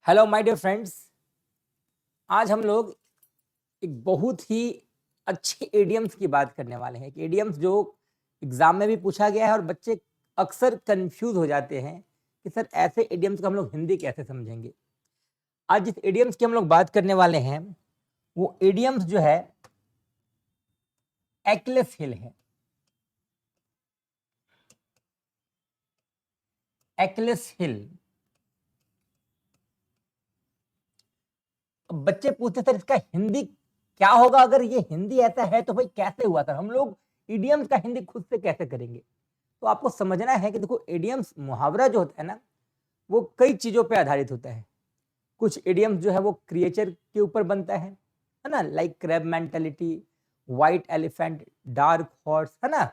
Hello my dear friends. आज हम लोग एक बहुत ही अच्छे एडियम्स की बात करने वाले हैं कि एडियम्स जो एग्जाम में भी पूछा गया है और बच्चे अक्सर कंफ्यूज हो जाते हैं कि सर ऐसे एडियम्स को हम लोग हिंदी कैसे समझेंगे। आज जिस एडियम्स की हम लोग बात करने वाले हैं वो एडियम्स जो है एक्लेस हिल है। एक्लेस हिल। बच्चे पूछते सर इसका हिंदी क्या होगा, अगर ये हिंदी ऐसा है तो भाई कैसे हुआ सर, हम लोग इडियम्स का हिंदी खुद से कैसे करेंगे। तो आपको समझना है कि देखो इडियम्स मुहावरा जो होता है ना वो कई चीजों पे आधारित होता है। कुछ इडियम्स जो है वो क्रिएचर के ऊपर बनता है ना, like crab mentality, white elephant, dark horse, है ना,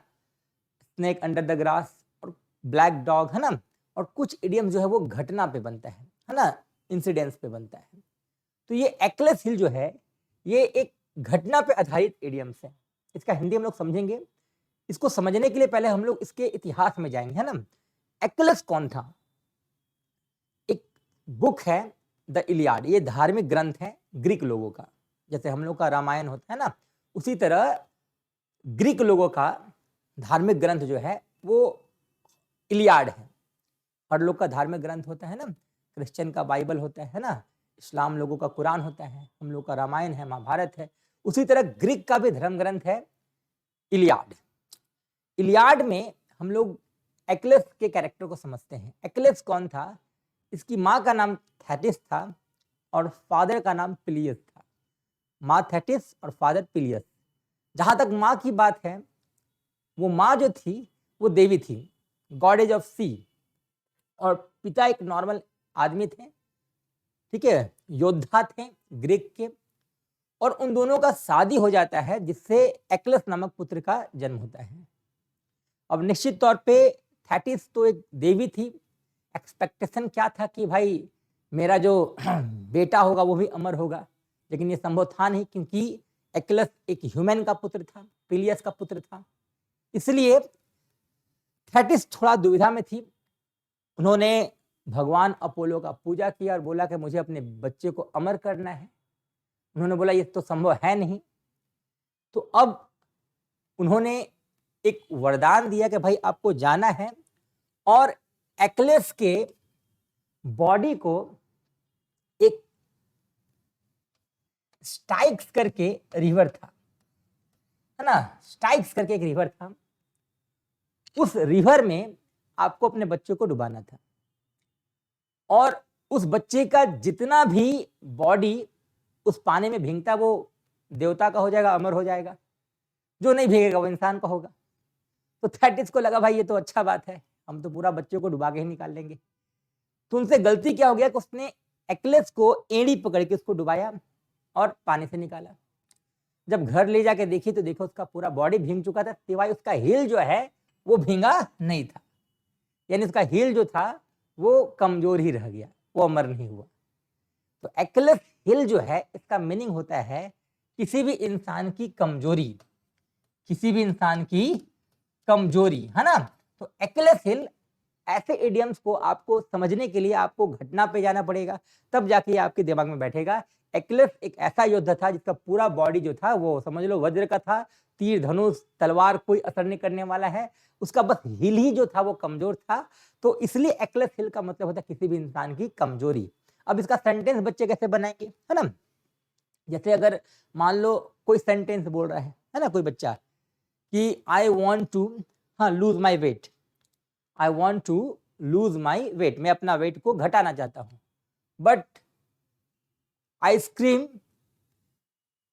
स्नेक अंडर द ग्रास और ब्लैक डॉग, है ना। और कुछ इडियम्स जो है वो घटना पे बनता है ना, इंसिडेंट्स पे बनता है। तो ये एक्लेस हिल जो है ये एक घटना पे आधारित इडियम्स है। इसका हिंदी हम लोग समझेंगे। इसको समझने के लिए पहले हम लोग इसके इतिहास में जाएंगे, है ना। एक्लेस कौन था? एक बुक है द इलियाड, ये धार्मिक ग्रंथ है ग्रीक लोगों का। जैसे हम लोग का रामायण होता है ना, उसी तरह ग्रीक लोगों का धार्मिक ग्रंथ जो है वो इलियाड है। हर लोग का धार्मिक ग्रंथ होता है ना, क्रिश्चियन का बाइबल होता है ना, इस्लाम लोगों का कुरान होता है, हम लोग का रामायण है, महाभारत है। उसी तरह ग्रीक का भी धर्म ग्रंथ है इलियाड। इलियाड में हम लोग एक्लेस के कैरेक्टर को समझते हैं। एक्लेस कौन था? इसकी माँ का नाम थेटिस था और फादर का नाम पिलियस था। माँ थेटिस और फादर पिलियस। जहां तक माँ की बात है, वो माँ जो थी वो देवी थी, गॉडेज ऑफ सी, और पिता एक नॉर्मल आदमी थे, ठीक है, योद्धा थे ग्रीक के। और उन दोनों का शादी हो जाता है जिससे एक्लेस नामक पुत्र का जन्म होता है। अब निश्चित तौर पे थेटिस तो एक देवी थी। एक्सपेक्टेशन क्या था कि भाई मेरा जो बेटा होगा वो भी अमर होगा, लेकिन ये संभव था नहीं क्योंकि एक्लेस एक ह्यूमन का पुत्र था, पिलियस का पुत्र था। इसलिए थेटिस थोड़ा दुविधा में थी। उन्होंने भगवान अपोलो का पूजा किया और बोला कि मुझे अपने बच्चे को अमर करना है। उन्होंने बोला ये तो संभव है नहीं। तो अब उन्होंने एक वरदान दिया कि भाई आपको जाना है और एक्लेस के बॉडी को एक स्टाइक्स करके रिवर था, है ना, स्टाइक्स करके एक रिवर था, उस रिवर में आपको अपने बच्चे को डुबाना था। और उस बच्चे का जितना भी बॉडी उस पानी में भींगता वो देवता का हो जाएगा, अमर हो जाएगा। जो नहीं भीगेगा वो इंसान का होगा। तो थेटिस को लगा भाई ये तो अच्छा बात है, हम तो पूरा बच्चे को डुबा के ही निकाल लेंगे। तो उनसे गलती क्या हो गया कि उसने एक्लेस को एड़ी पकड़ के उसको डुबाया और पानी से निकाला। जब घर ले जाके देखी तो देखो उसका पूरा बॉडी भींग चुका था, सिवाय उसका हील जो है वो भींगा नहीं था। यानी उसका हील जो था वो कमजोर ही रह गया, वो अमर नहीं हुआ। तो एक्लेस हिल जो है इसका मीनिंग होता है किसी भी इंसान की कमजोरी, किसी भी इंसान की कमजोरी, है ना। तो एक्लेस हिल ऐसे इडियम्स को आपको समझने के लिए आपको घटना पे जाना पड़ेगा, तब जाके ये आपके दिमाग में बैठेगा। एक्लेस एक ऐसा योद्धा था जिसका पूरा बॉडी जो था वो समझ लो वज्र का था, तीर धनुष तलवार कोई असर नहीं करने वाला है, उसका बस हिल ही जो था वो कमजोर था। तो इसलिए एक्लेस हिल का मतलब होता है किसी भी इंसान की कमजोरी। अब इसका सेंटेंस बच्चे कैसे बनाएंगे, है ना। जैसे अगर मान लो कोई सेंटेंस बोल रहा है ना कोई बच्चा कि I want to lose my weight, I want to lose my weight, मैं अपना वेट को घटाना चाहता हूं, but ice cream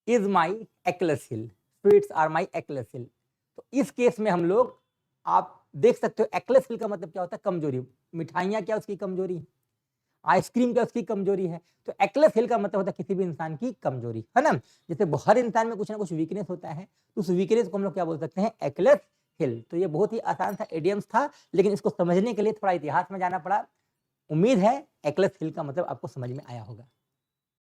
is my Achilles heel, sweets are my Achilles heel. तो इस केस में हम लोग आप देख सकते हो एक्लेस हिल का मतलब क्या होता है, कमजोरी। मिठाइयां क्या उसकी कमजोरी है, आइसक्रीम क्या उसकी कमजोरी है। तो एक्लेस हिल का मतलब होता है किसी भी इंसान की कमजोरी, है ना। जैसे हर इंसान में कुछ ना कुछ वीकनेस होता है, तो उस वीकनेस को हम लोग क्या बोल सकते हैं, एक्लेस हिल। तो ये बहुत ही आसान सा एडियम्स था, लेकिन इसको समझने के लिए थोड़ा इतिहास में जाना पड़ा। उम्मीद है एक्लेस हिल का मतलब आपको समझ में आया होगा।